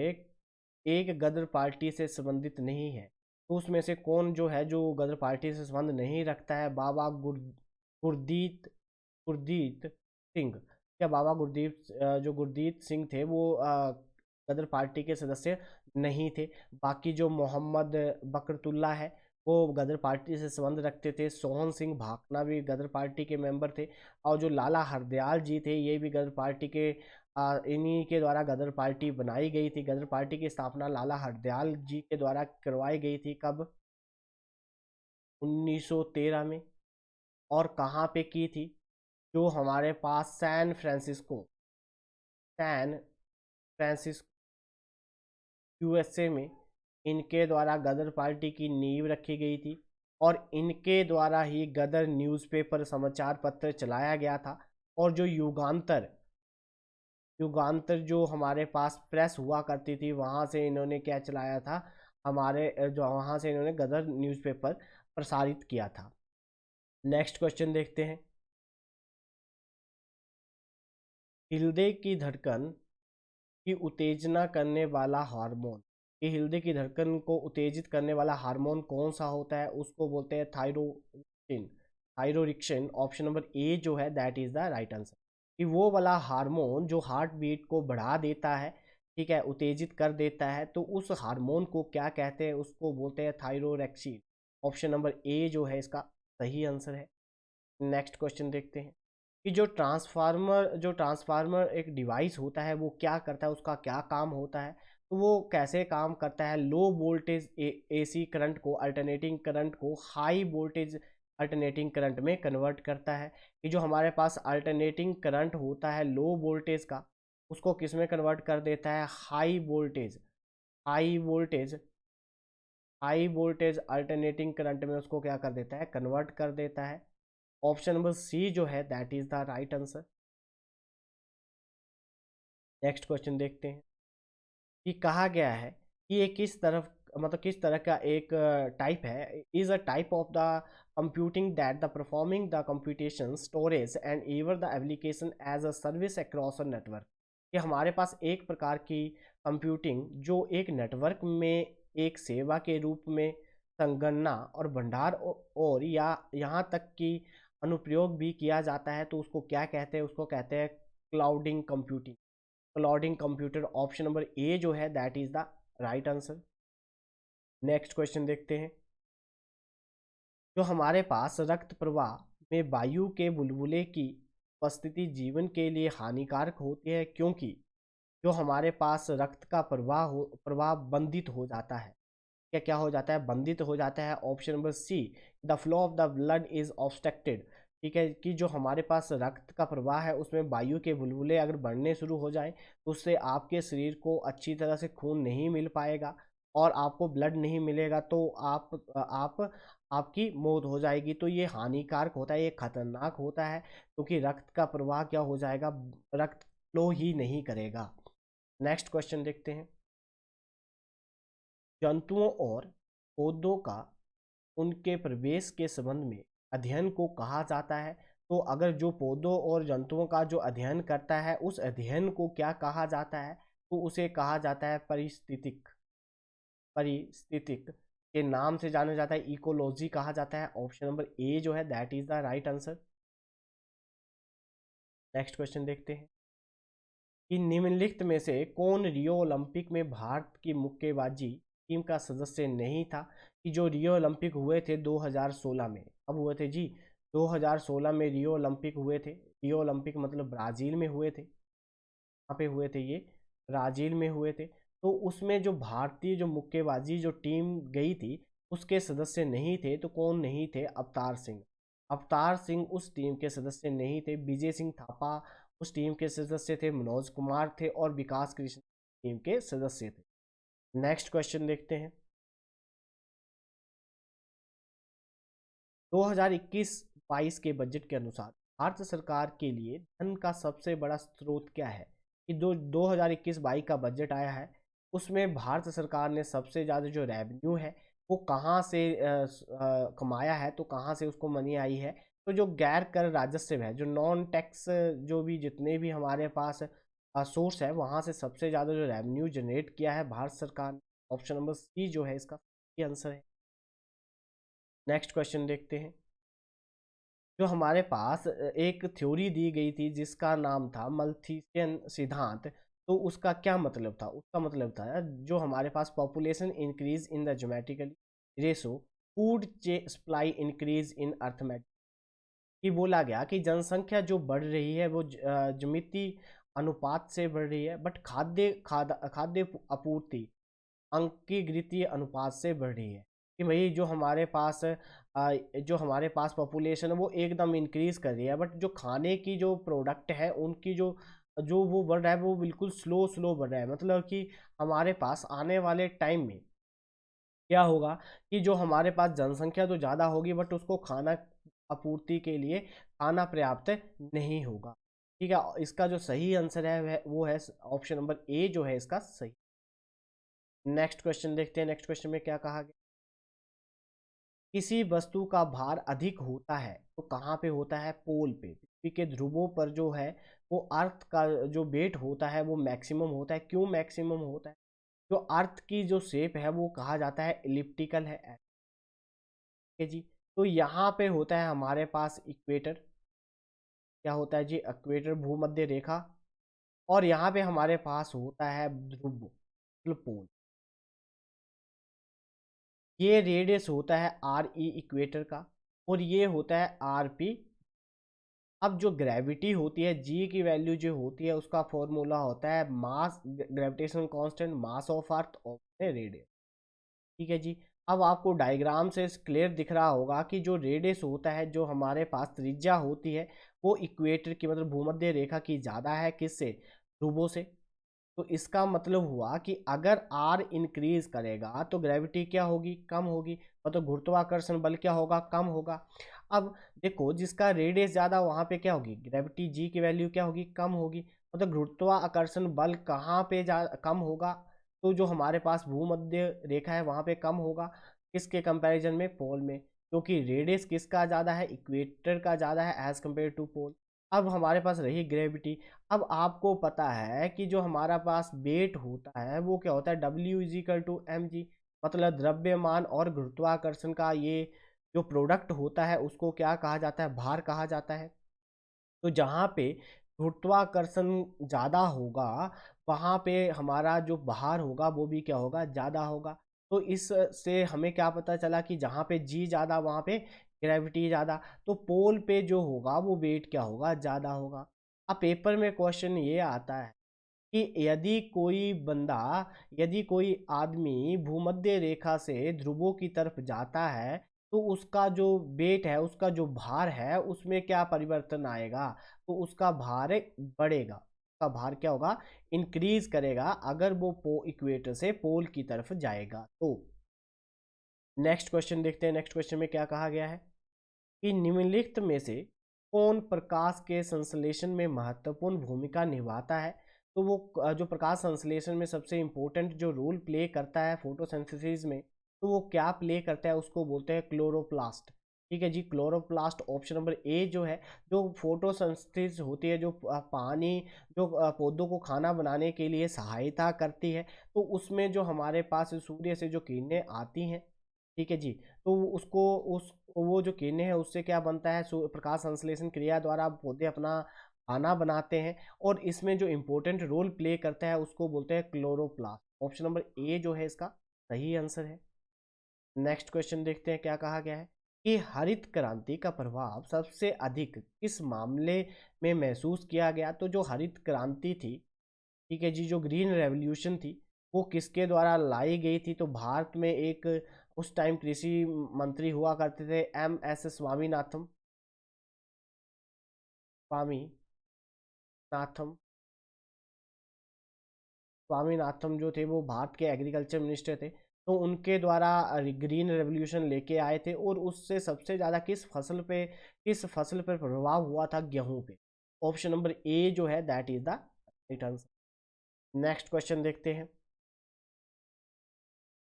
एक गदर पार्टी से संबंधित नहीं है, तो उसमें से कौन जो है, जो गदर पार्टी से संबंध नहीं रखता है, बाबा गुरदीत गुरदीत सिंह। क्या बाबा जो गुरदीत सिंह थे वो गदर पार्टी के सदस्य नहीं थे। बाकी जो मोहम्मद बकरतुल्ला है वो गदर पार्टी से संबंध रखते थे। सोहन सिंह भाकना भी गदर पार्टी के मेंबर थे। और जो लाला हरदयाल जी थे ये भी गदर पार्टी के, इन्हीं के द्वारा गदर पार्टी बनाई गई थी। गदर पार्टी की स्थापना लाला हरदयाल जी के द्वारा करवाई गई थी, कब, 1913 में। और कहाँ पे की थी, जो हमारे पास सैन फ्रांसिस्को यूएसए में इनके द्वारा गदर पार्टी की नींव रखी गई थी। और इनके द्वारा ही गदर न्यूज़पेपर, समाचार पत्र चलाया गया था। और जो युगांतर युगांतर जो हमारे पास प्रेस हुआ करती थी वहाँ से इन्होंने क्या चलाया था, हमारे जो वहाँ से इन्होंने गदर न्यूज़पेपर प्रसारित किया था। नेक्स्ट क्वेश्चन देखते हैं। हृदय की धड़कन की उत्तेजना करने वाला हार्मोन, कि हृदय की धड़कन को उत्तेजित करने वाला हार्मोन कौन सा होता है, उसको बोलते हैं thyroxine. Thyroxine, option number A जो है that is the right answer. कि वो वाला हार्मोन जो हार्ट बीट को बढ़ा देता है, ठीक है, उत्तेजित कर देता है, तो उस हार्मोन को क्या कहते हैं, उसको बोलते हैं थायरोक्सिन। ऑप्शन नंबर ए जो है इसका सही आंसर है। नेक्स्ट क्वेश्चन देखते हैं कि जो ट्रांसफार्मर एक डिवाइस होता है वो क्या करता है, उसका क्या काम होता है, तो वो कैसे काम करता है। लो वोल्टेज एसी करंट को, अल्टरनेटिंग करंट को हाई वोल्टेज अल्टरनेटिंग करंट में कन्वर्ट करता है। कि जो हमारे पास अल्टरनेटिंग करंट होता है लो वोल्टेज का, उसको किस में कन्वर्ट कर देता है, high voltage. High voltage high voltage alternating current में उसको क्या कर देता है, कन्वर्ट कर देता है। ऑप्शन नंबर सी जो है that is the right answer. Next question देखते हैं कि कहा गया है कि ये किस तरफ, मतलब किस तरह का एक टाइप है, is a type of the computing that the performing the computation storage and ever the application as a service across a network. कि हमारे पास एक प्रकार की कंप्यूटिंग जो एक नेटवर्क में एक सेवा के रूप में संगणना और भंडार और या यहाँ तक कि अनुप्रयोग भी किया जाता है, तो उसको क्या कहते हैं, उसको कहते हैं clouding computing. Clouding computer, option number A जो है that is the right answer. Next question देखते हैं। जो हमारे पास रक्त प्रवाह में वायु के बुलबुले की उपस्थिति जीवन के लिए हानिकारक होती है, क्योंकि जो हमारे पास रक्त का प्रवाह बंधित हो जाता है। क्या क्या हो जाता है, बंधित हो जाता है। Option number C, the flow of the blood is obstructed. ठीक है, कि जो हमारे पास रक्त का प्रवाह है उसमें वायु के बुलबुले अगर बढ़ने शुरू हो जाएं, तो उससे आपके शरीर को अच्छी तरह से खून नहीं मिल पाएगा और आपको ब्लड नहीं मिलेगा, तो आपकी मौत हो जाएगी। तो ये हानिकारक होता है, ये खतरनाक होता है, क्योंकि रक्त का प्रवाह क्या हो जाएगा, रक्त फ्लो ही नहीं करेगा। नेक्स्ट क्वेश्चन देखते हैं। जंतुओं और पौधों का उनके प्रवेश के संबंध में अध्ययन को कहा जाता है। तो अगर जो पौधों और जंतुओं का जो अध्ययन करता है उस अध्ययन को क्या कहा जाता है, तो उसे कहा जाता है परिस्थितिक। परिस्थितिक के नाम से जाना जाता है, इकोलॉजी कहा जाता है। ऑप्शन नंबर ए जो है that is the right answer. Next question देखते हैं कि निम्नलिखित में से कौन रियो ओलंपिक में भारत की मुक्केबाजी टीम का सदस्य नहीं था। कि जो रियो ओलंपिक हुए थे 2016 में, अब हुए थे जी, 2016 में रियो ओलंपिक हुए थे। रियो ओलंपिक मतलब ब्राज़ील में हुए थे, कहाँ पे हुए थे ये, ब्राज़ील में हुए थे। तो उसमें जो भारतीय जो मुक्केबाजी जो टीम गई थी उसके सदस्य नहीं थे, तो कौन नहीं थे, अवतार सिंह। अवतार सिंह उस टीम के सदस्य नहीं थे। विजय सिंह थापा उस टीम के सदस्य थे। मनोज कुमार थे और विकास कृष्ण टीम के सदस्य थे। नेक्स्ट क्वेश्चन देखते हैं। 2021-22 के बजट के अनुसार भारत सरकार के लिए धन का सबसे बड़ा स्रोत क्या है। कि जो 2021-22 का बजट आया है उसमें भारत सरकार ने सबसे ज़्यादा जो रेवेन्यू है वो कहाँ से कमाया है, तो कहाँ से उसको मनी आई है। तो जो गैर कर राजस्व है, जो नॉन टैक्स, जो भी जितने भी हमारे पास सोर्स है, वहाँ से सबसे ज़्यादा जो रेवेन्यू जनरेट किया है भारत सरकार ने। ऑप्शन नंबर सी जो है इसका सही आंसर है। नेक्स्ट क्वेश्चन देखते हैं। जो हमारे पास एक थ्योरी दी गई थी जिसका नाम था मल्थीसियन सिद्धांत, तो उसका क्या मतलब था, उसका मतलब था जो हमारे पास population increase in the geometrically ratio food supply increase in arithmetic. कि बोला गया कि जनसंख्या जो बढ़ रही है वो ज्यामितीय अनुपात से बढ़ रही है, बट खाद्य आपूर्ति अंकीकृतीय अनुपात से बढ़ रही है। कि भाई जो हमारे पास पॉपुलेशन है वो एकदम इंक्रीज कर रही है, बट जो खाने की जो प्रोडक्ट है उनकी जो जो वो बढ़ रहा है वो बिल्कुल स्लो स्लो बढ़ रहा है। मतलब कि हमारे पास आने वाले टाइम में क्या होगा कि जो हमारे पास जनसंख्या तो ज़्यादा होगी बट उसको खाना आपूर्ति के लिए खाना पर्याप्त नहीं होगा। ठीक है, इसका जो सही आंसर है वो है ऑप्शन नंबर ए जो है इसका सही। नेक्स्ट क्वेश्चन देखते हैं। नेक्स्ट क्वेश्चन में क्या कहा गया। किसी वस्तु का भार अधिक होता है तो कहाँ पे होता है? पोल पे। पृथ्वी के ध्रुवों पर जो है वो अर्थ का जो वेट होता है वो मैक्सिमम होता है। क्यों मैक्सिमम होता है? जो अर्थ की जो शेप है वो कहा जाता है इलिप्टिकल है। ठीक है जी। तो यहाँ पे होता है हमारे पास इक्वेटर। क्या होता है जी? इक्वेटर, भूमध्य रेखा। और यहाँ पे हमारे पास होता है ध्रुव, मतलब पोल। ये रेडियस होता है आर ई इक्वेटर का, और ये होता है आर पी। अब जो ग्रेविटी होती है, जी की वैल्यू जो होती है उसका फॉर्मूला होता है mass, gravitational constant, mass of earth और रेडियस। ठीक है जी। अब आपको डायग्राम से क्लियर दिख रहा होगा कि जो रेडियस होता है, जो हमारे पास त्रिज्या होती है, वो इक्वेटर की मतलब भूमध्य रेखा की ज़्यादा है। किससे? ध्रुवों से। तो इसका मतलब हुआ कि अगर आर इंक्रीज करेगा तो ग्रेविटी क्या होगी? कम होगी। मतलब गुरुत्वाकर्षण बल क्या होगा? कम होगा। अब देखो, जिसका रेडियस ज़्यादा वहाँ पे क्या होगी? ग्रेविटी जी की वैल्यू क्या होगी? कम होगी। मतलब गुरुत्वाकर्षण बल कहाँ पे कम होगा? तो जो हमारे पास भूमध्य रेखा है वहाँ पे कम होगा। किसके कंपैरिजन में? पोल में। क्योंकि रेडियस किसका ज़्यादा है? इक्वेटर का ज़्यादा है एज कम्पेयर टू पोल। अब हमारे पास रही ग्रेविटी। अब आपको पता है कि जो हमारा पास वेट होता है वो क्या होता है? W is equal to M G. मतलब द्रव्यमान और गुरुत्वाकर्षण का ये जो प्रोडक्ट होता है उसको क्या कहा जाता है? भार कहा जाता है। तो जहाँ पे गुरुत्वाकर्षण ज़्यादा होगा वहाँ पे हमारा जो भार होगा वो भी क्या होगा? ज़्यादा होगा। तो इससे हमें क्या पता चला कि जहाँ पे जी ज़्यादा वहाँ पे ग्रेविटी ज़्यादा। तो पोल पे जो होगा वो वेट क्या होगा? ज़्यादा होगा। अब पेपर में क्वेश्चन ये आता है कि यदि कोई आदमी भूमध्य रेखा से ध्रुवों की तरफ जाता है तो उसका जो वेट है, उसका जो भार है, उसमें क्या परिवर्तन आएगा? तो उसका भार बढ़ेगा। उसका भार क्या होगा? इंक्रीज करेगा अगर वो इक्वेटर से पोल की तरफ जाएगा। तो नेक्स्ट क्वेश्चन देखते हैं। नेक्स्ट क्वेश्चन में क्या कहा गया है कि निम्नलिखित में से कौन प्रकाश के संश्लेषण में महत्वपूर्ण भूमिका निभाता है? तो वो जो प्रकाश संश्लेषण में सबसे इम्पोर्टेंट जो रोल प्ले करता है फोटोसिंथेसिस में, तो वो क्या प्ले करता है? उसको बोलते हैं क्लोरोप्लास्ट। ठीक है जी। क्लोरोप्लास्ट ऑप्शन नंबर ए जो है, जो फोटोसिंथेसिस होती है, जो पानी जो पौधों को खाना बनाने के लिए सहायता करती है, तो उसमें जो हमारे पास सूर्य से जो किरणें आती हैं, ठीक है जी, तो उसको उस वो जो किरणें हैं उससे क्या बनता है? प्रकाश संश्लेषण क्रिया द्वारा पौधे अपना खाना बनाते हैं, और इसमें जो इम्पोर्टेंट रोल प्ले करता है उसको बोलते हैं क्लोरोप्लास्ट। ऑप्शन नंबर ए जो है इसका सही आंसर है। नेक्स्ट क्वेश्चन देखते हैं क्या कहा गया है कि हरित क्रांति का प्रभाव सबसे अधिक किस मामले में महसूस किया गया? तो जो हरित क्रांति थी, ठीक है जी, जो ग्रीन रेवोल्यूशन थी, वो किसके द्वारा लाई गई थी? तो भारत में एक उस टाइम कृषि मंत्री हुआ करते थे, एम एस स्वामीनाथन। स्वामीनाथन स्वामीनाथन जो थे वो भारत के एग्रीकल्चर मिनिस्टर थे। तो उनके द्वारा ग्रीन रेवोल्यूशन लेके आए थे, और उससे सबसे ज़्यादा किस फसल पे प्रभाव हुआ था? गेहूं पे। ऑप्शन नंबर ए जो है that is the right answer. Next question देखते हैं।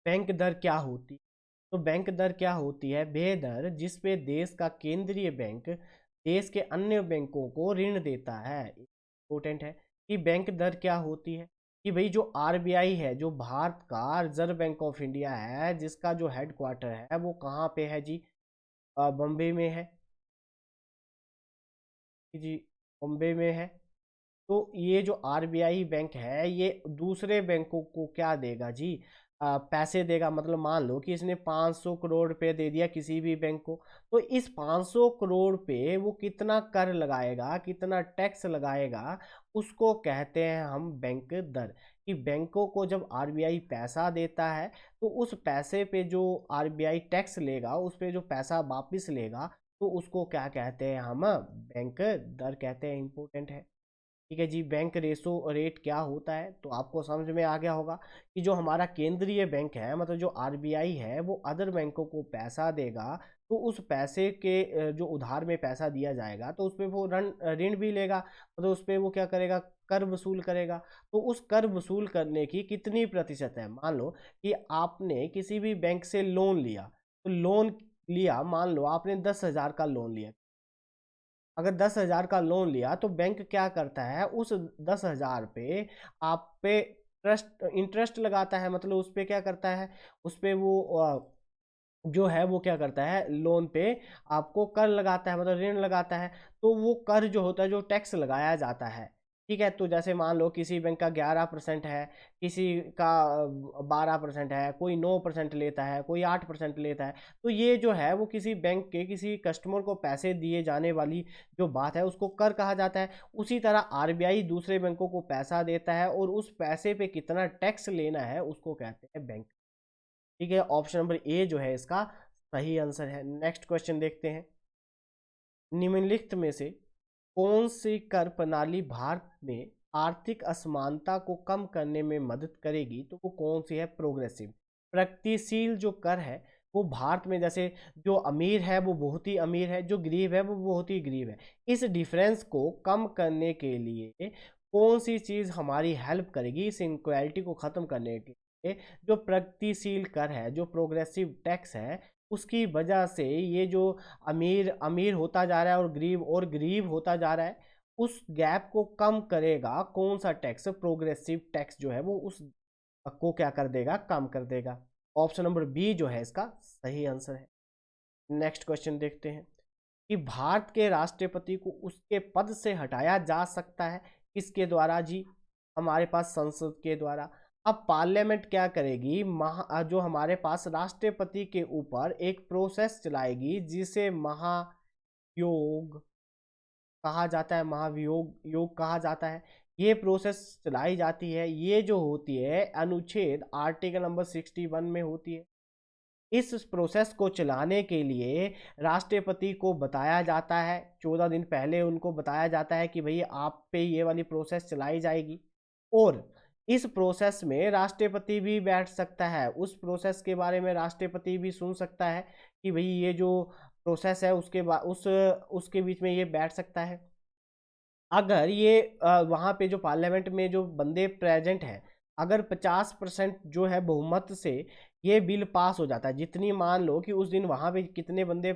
बैंक दर क्या होती है? तो बैंक दर क्या होती है? वह दर जिस पे देश का केंद्रीय बैंक देश के अन्य बैंकों को ऋण देता है। इंपॉर्टेंट है कि बैंक दर क्या होती है। कि भाई जो आरबीआई है, जो भारत का रिजर्व बैंक ऑफ इंडिया है, जिसका जो हेडक्वार्टर है वो कहाँ पे है जी? बम्बे में है जी। बम्बे में है। तो ये जो आरबीआई बैंक है ये दूसरे बैंकों को क्या देगा जी? पैसे देगा। मतलब मान लो कि इसने 500 करोड़ रुपए दे दिया किसी भी बैंक को, तो इस 500 करोड़ पे वो कितना कर लगाएगा, कितना टैक्स लगाएगा, उसको कहते हैं हम बैंक दर। कि बैंकों को जब आरबीआई पैसा देता है तो उस पैसे पे जो आरबीआई टैक्स लेगा, उस पे जो पैसा वापिस लेगा, तो उसको क्या कहते हैं हम? बैंक दर कहते हैं। इंपॉर्टेंट है। ठीक है जी। बैंक रेसो रेट क्या होता है? तो आपको समझ में आ गया होगा कि जो हमारा केंद्रीय बैंक है, मतलब जो आरबीआई है, वो अदर बैंकों को पैसा देगा, तो उस पैसे के जो उधार में पैसा दिया जाएगा तो उस पर वो ऋण ऋण भी लेगा। मतलब उस पर वो क्या करेगा? कर वसूल करेगा। तो उस कर वसूल करने की कितनी प्रतिशत है? मान लो कि आपने किसी भी बैंक से लोन लिया, तो लोन लिया, मान लो आपने 10,000 का लोन लिया, अगर 10,000 का लोन लिया तो बैंक क्या करता है, उस 10,000 पे आप पे ट्रस्ट इंटरेस्ट लगाता है, मतलब उस पे क्या करता है, उस पे वो जो है वो क्या करता है, लोन पे आपको कर लगाता है, मतलब ऋण लगाता है। तो वो कर जो होता है, जो टैक्स लगाया जाता है, ठीक है, तो जैसे मान लो किसी बैंक का 11% है, किसी का 12% है, कोई 9% लेता है, कोई 8% लेता है। तो ये जो है वो किसी बैंक के किसी कस्टमर को पैसे दिए जाने वाली जो बात है उसको कर कहा जाता है। उसी तरह आरबीआई दूसरे बैंकों को पैसा देता है और उस पैसे पे कितना टैक्स लेना है उसको कहते हैं बैंक। ठीक है, ऑप्शन नंबर ए जो है इसका सही आंसर है। नेक्स्ट क्वेश्चन देखते हैं, निम्नलिखित में से कौन सी कर प्रणाली भारत में आर्थिक असमानता को कम करने में मदद करेगी, तो वो कौन सी है, प्रोग्रेसिव। प्रगतिशील जो कर है वो भारत में, जैसे जो अमीर है वो बहुत ही अमीर है, जो गरीब है वो बहुत ही गरीब है, इस डिफरेंस को कम करने के लिए कौन सी चीज़ हमारी हेल्प करेगी इस इनक्वालिटी को ख़त्म करने के लिए। जो प्रगतिशील कर है, जो प्रोग्रेसिव टैक्स है, उसकी वजह से ये जो अमीर अमीर होता जा रहा है और गरीब होता जा रहा है, उस गैप को कम करेगा कौन सा टैक्स, प्रोग्रेसिव टैक्स जो है वो उस को क्या कर देगा, कम कर देगा। ऑप्शन नंबर बी जो है इसका सही आंसर है। नेक्स्ट क्वेश्चन देखते हैं कि भारत के राष्ट्रपति को उसके पद से हटाया जा सकता है किसके द्वारा जी, हमारे पास संसद के द्वारा। अब पार्लियामेंट क्या करेगी, जो हमारे पास राष्ट्रपति के ऊपर एक प्रोसेस चलाएगी जिसे महायोग कहा जाता है, महाभियोग योग कहा जाता है। ये प्रोसेस चलाई जाती है, ये जो होती है अनुच्छेद आर्टिकल नंबर 61 में होती है। इस प्रोसेस को चलाने के लिए राष्ट्रपति को बताया जाता है, 14 दिन पहले उनको बताया जाता है कि भाई आप पे ये वाली प्रोसेस चलाई जाएगी। और इस प्रोसेस में राष्ट्रपति भी बैठ सकता है, उस प्रोसेस के बारे में राष्ट्रपति भी सुन सकता है कि भाई ये जो प्रोसेस है उसके बाद उसके बीच में ये बैठ सकता है। अगर ये वहाँ पे जो पार्लियामेंट में जो बंदे प्रेजेंट हैं, अगर 50% जो है बहुमत से ये बिल पास हो जाता है, जितनी मान लो कि उस दिन वहाँ पे कितने बंदे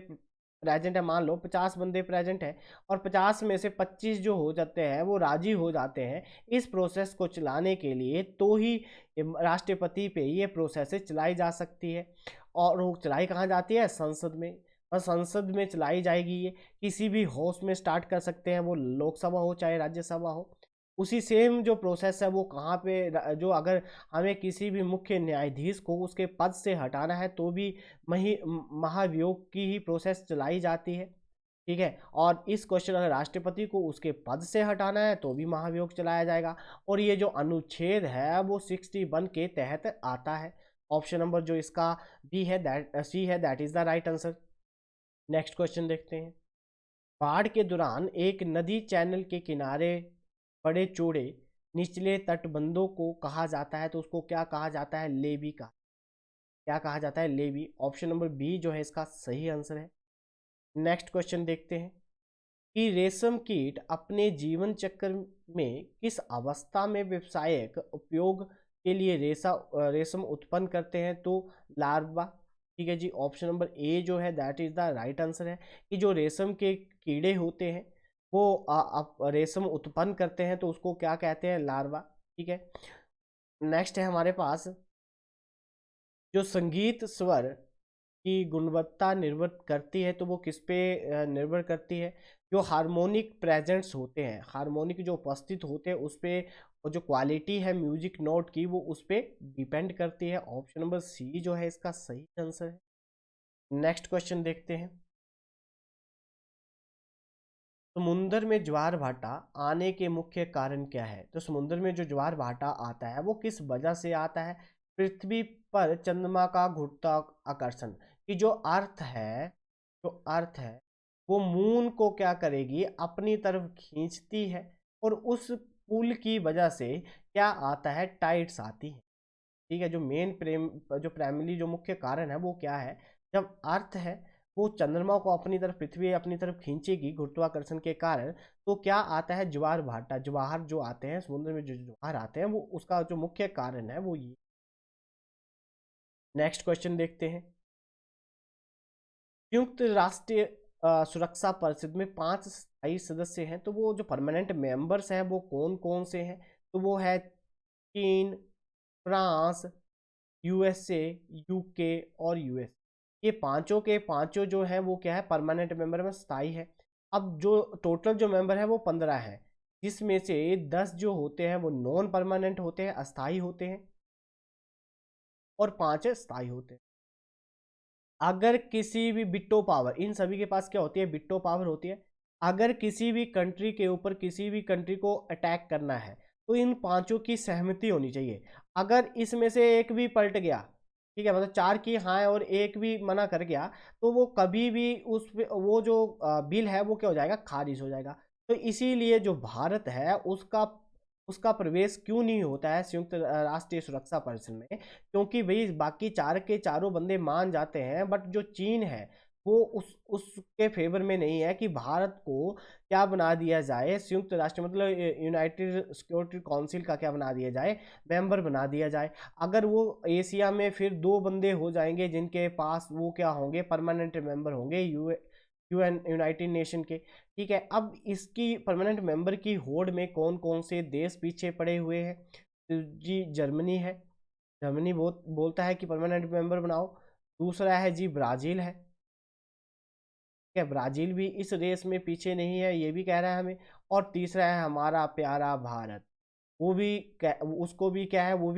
प्रेजेंट है, मान लो 50 बंदे प्रेजेंट हैं और 50 में से 25 जो हो जाते हैं वो राजी हो जाते हैं इस प्रोसेस को चलाने के लिए, तो ही राष्ट्रपति पे ये प्रोसेस चलाई जा सकती है। और वो चलाई कहाँ जाती है, संसद में। और संसद में चलाई जाएगी, ये किसी भी हाउस में स्टार्ट कर सकते हैं, वो लोकसभा हो चाहे राज्यसभा हो। उसी सेम जो प्रोसेस है वो कहाँ पे, जो अगर हमें किसी भी मुख्य न्यायाधीश को उसके पद से हटाना है तो भी महाभियोग की ही प्रोसेस चलाई जाती है। ठीक है, और इस क्वेश्चन अगर राष्ट्रपति को उसके पद से हटाना है तो भी महाभियोग चलाया जाएगा। और ये जो अनुच्छेद है वो 61 के तहत आता है। ऑप्शन नंबर जो इसका बी है, दैट सी है, that is the right answer. Next question देखते हैं, बाढ़ के दौरान एक नदी चैनल के किनारे बड़े चौड़े निचले तटबंधों को कहा जाता है, तो उसको क्या कहा जाता है, लेवी का, क्या कहा जाता है, लेवी। ऑप्शन नंबर बी जो है इसका सही आंसर है। नेक्स्ट क्वेश्चन देखते हैं कि रेशम कीट अपने जीवन चक्र में किस अवस्था में व्यावसायिक उपयोग के लिए रेशम उत्पन्न करते हैं, तो लार्वा। ठीक है जी, ऑप्शन नंबर ए जो है that is the right answer है कि जो रेशम के कीड़े होते हैं वो रेशम उत्पन्न करते हैं तो उसको क्या कहते हैं, लार्वा। ठीक है, नेक्स्ट है हमारे पास, जो संगीत स्वर की गुणवत्ता निर्भर करती है तो वो किस पे निर्भर करती है, जो हार्मोनिक प्रेजेंट्स होते हैं, हार्मोनिक जो उपस्थित होते हैं उस पे, और जो क्वालिटी है म्यूजिक नोट की वो उस पे डिपेंड करती है। ऑप्शन नंबर सी जो है इसका सही आंसर है। नेक्स्ट क्वेश्चन देखते हैं, समुंदर में ज्वार भाटा आने के मुख्य कारण क्या है, तो समुद्र में जो ज्वार भाटा आता है वो किस वजह से आता है, पृथ्वी पर चंद्रमा का घूरता आकर्षण, की जो अर्थ है, जो अर्थ है वो मून को क्या करेगी, अपनी तरफ खींचती है, और उस पुल की वजह से क्या आता है, टाइड्स आती है। ठीक है, जो मेन प्रेम जो प्राइमरी जो मुख्य कारण है वो क्या है, जब अर्थ है वो चंद्रमा को अपनी तरफ, पृथ्वी अपनी तरफ खींचेगी गुरुत्वाकर्षण के कारण, तो क्या आता है, ज्वार भाटा, ज्वार जो आते हैं समुद्र में, जो ज्वार आते हैं वो उसका जो मुख्य कारण है वो ये। नेक्स्ट क्वेश्चन देखते हैं, संयुक्त राष्ट्र सुरक्षा परिषद में 5 स्थायी सदस्य हैं, तो वो जो परमानेंट मेंबर्स हैं वो कौन कौन से हैं? तो वो है चीन, फ्रांस, यूएसए, यूके और यूएस। ये पांचों के पांचों जो है वो क्या है, परमानेंट मेंबर में स्थायी है। अब जो टोटल जो मेंबर है वो 15 है, जिसमें से 10 जो होते हैं वो नॉन परमानेंट होते हैं, अस्थायी होते हैं, और 5 स्थायी होते हैं। अगर किसी भी बिट्टो पावर, इन सभी के पास क्या होती है, बिट्टो पावर होती है। अगर किसी भी कंट्री के ऊपर किसी भी कंट्री को अटैक करना है तो इन पांचों की सहमति होनी चाहिए। अगर इसमें से एक भी पलट गया, ठीक है, मतलब 4 की हाँ और एक भी मना कर गया, तो वो कभी भी वो जो बिल है वो क्या हो जाएगा, खारिज हो जाएगा। तो इसीलिए जो भारत है उसका उसका प्रवेश क्यों नहीं होता है संयुक्त राष्ट्रीय सुरक्षा परिषद में, क्योंकि भाई बाकी 4 के चारों बंदे मान जाते हैं, बट जो चीन है वो उसके फेवर में नहीं है कि भारत को क्या बना दिया जाए, संयुक्त राष्ट्र मतलब यूनाइटेड सिक्योरिटी काउंसिल का क्या बना दिया जाए, मेंबर बना दिया जाए। अगर वो एशिया में फिर 2 बंदे हो जाएंगे जिनके पास वो क्या होंगे, परमानेंट मेंबर होंगे यूएन यूनाइटेड नेशन के। ठीक है, अब इसकी परमानेंट मेंबर की होड़ में कौन कौन से देश पीछे पड़े हुए हैं? तो जी जर्मनी है, जर्मनी बोलता है कि परमानेंट मेंबर बनाओ। दूसरा है जी ब्राज़ील है, ठीक है, ब्राज़ील भी इस रेस में पीछे नहीं है, ये भी कह रहा है हमें। और तीसरा है हमारा प्यारा भारत, वो भी उसको भी क्या है, वो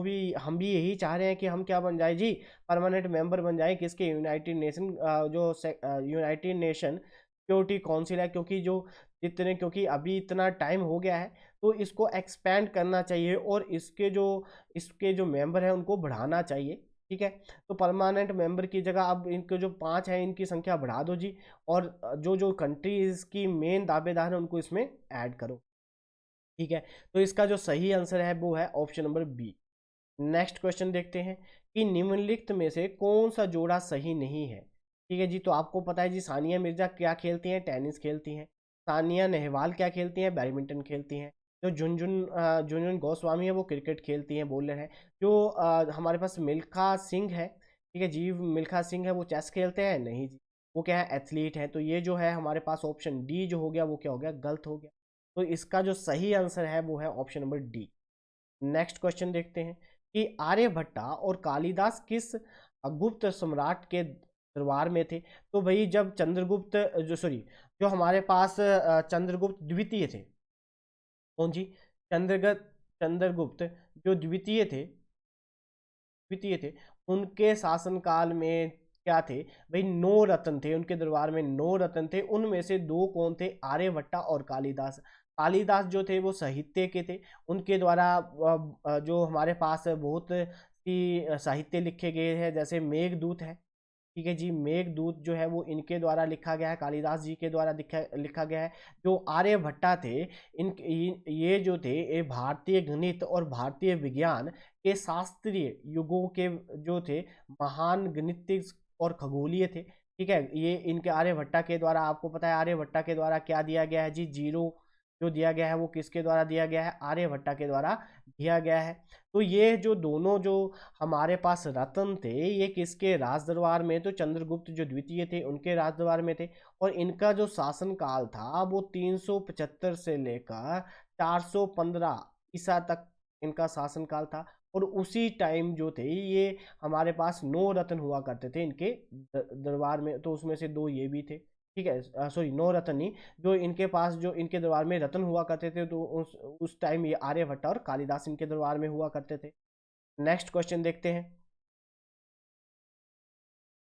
भी हम भी यही चाह रहे हैं कि हम क्या बन जाए जी, परमानेंट मेंबर बन जाए किसके, यूनाइटेड नेशन, जो यूनाइटेड नेशन सिक्योरिटी काउंसिल है। क्योंकि अभी इतना टाइम हो गया है तो इसको एक्सपेंड करना चाहिए और इसके जो मेंबर हैं उनको बढ़ाना चाहिए। ठीक है, तो परमानेंट मेंबर की जगह अब इनके जो 5 हैं इनकी संख्या बढ़ा दो जी, और जो जो कंट्री इसकी मेन दावेदार है उनको इसमें ऐड करो। ठीक है, तो इसका जो सही आंसर है वो है option number B. Next question देखते हैं कि निम्नलिखित में से कौन सा जोड़ा सही नहीं है। ठीक है जी, तो आपको पता है जी सानिया मिर्जा क्या खेलती हैं, टेनिस खेलती हैं। सानिया नेहवाल क्या खेलती हैं, बैडमिंटन खेलती हैं। जो झुनझुन गोस्वामी है वो क्रिकेट खेलती हैं, बॉलर है। जो हमारे पास मिल्खा सिंह है, ठीक है जी, मिल्खा सिंह है वो चेस खेलते हैं, नहीं जी, वो क्या है, एथलीट है। तो ये जो है हमारे पास ऑप्शन डी जो हो गया वो क्या हो गया, गलत हो गया। तो इसका जो सही आंसर है वो है option number D. Next question देखते हैं कि आर्यभट्टा और कालिदास किस गुप्त सम्राट के दरबार में थे? तो भाई जब चंद्रगुप्त जो हमारे पास चंद्रगुप्त द्वितीय थे, कौन जी, चंद्रगुप्त जो द्वितीय थे, उनके शासनकाल में क्या थे भाई, 9 रत्न थे उनके दरबार में, 9 रत्न थे। उनमें से 2 कौन थे, आर्यभट्टा और कालिदास। कालिदास जो थे वो साहित्य के थे, उनके द्वारा जो हमारे पास बहुत सी साहित्य लिखे गए हैं, जैसे मेघदूत है। ठीक है जी, मेघदूत जो है वो इनके द्वारा लिखा गया है, कालिदास जी के द्वारा लिखा गया है। जो आर्यभट्टा थे, ये जो थे ये भारतीय गणित और भारतीय विज्ञान के शास्त्रीय युगों के जो थे महान गणितज्ञ और खगोलीय थे। ठीक है, ये इनके आर्यभट्टा के द्वारा, आपको पता है आर्यभट्टा के द्वारा क्या दिया गया है जी, जीरो जो दिया गया है वो किसके द्वारा दिया गया है, आर्यभट्टा के द्वारा दिया गया है। तो ये जो दोनों जो हमारे पास रत्न थे ये किसके राज दरबार में, तो चंद्रगुप्त जो द्वितीय थे उनके राज दरबार में थे। और इनका जो शासन काल था वो 375 से लेकर 415 ईसा तक इनका शासन काल था। और उसी टाइम जो थे ये हमारे पास 9 रत्न हुआ करते थे इनके दरबार में, तो उसमें से 2 ये भी थे। ठीक है, सॉरी 9 रत्न नहीं, जो इनके पास जो इनके दरबार में रत्न हुआ करते थे, तो उस टाइम ये आर्यभट्ट और कालिदास इनके दरबार में हुआ करते थे। नेक्स्ट क्वेश्चन देखते हैं,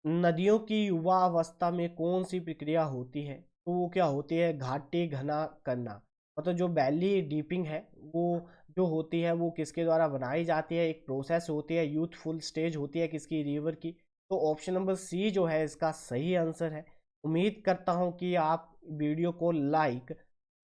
नदियों की युवा अवस्था में कौन सी प्रक्रिया होती है? तो वो क्या होती है, घाटी घना करना। मतलब जो बैली डीपिंग है वो जो होती है वो किसके द्वारा बनाई जाती है, एक प्रोसेस होती है, यूथफुल स्टेज होती है किसकी, रिवर की। तो ऑप्शन नंबर सी जो है इसका सही आंसर है। उम्मीद करता हूँ कि आप वीडियो को लाइक,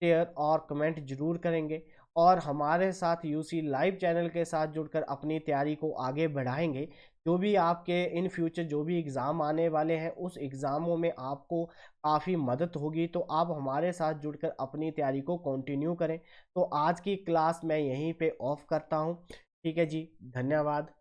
शेयर और कमेंट जरूर करेंगे, और हमारे साथ यूसी लाइव चैनल के साथ जुड़कर अपनी तैयारी को आगे बढ़ाएंगे। जो भी आपके इन फ्यूचर जो भी एग्ज़ाम आने वाले हैं उस एग्ज़ामों में आपको काफ़ी मदद होगी, तो आप हमारे साथ जुड़कर अपनी तैयारी को कंटिन्यू करें। तो आज की क्लास मैं यहीं पे ऑफ करता हूँ। ठीक है जी, धन्यवाद।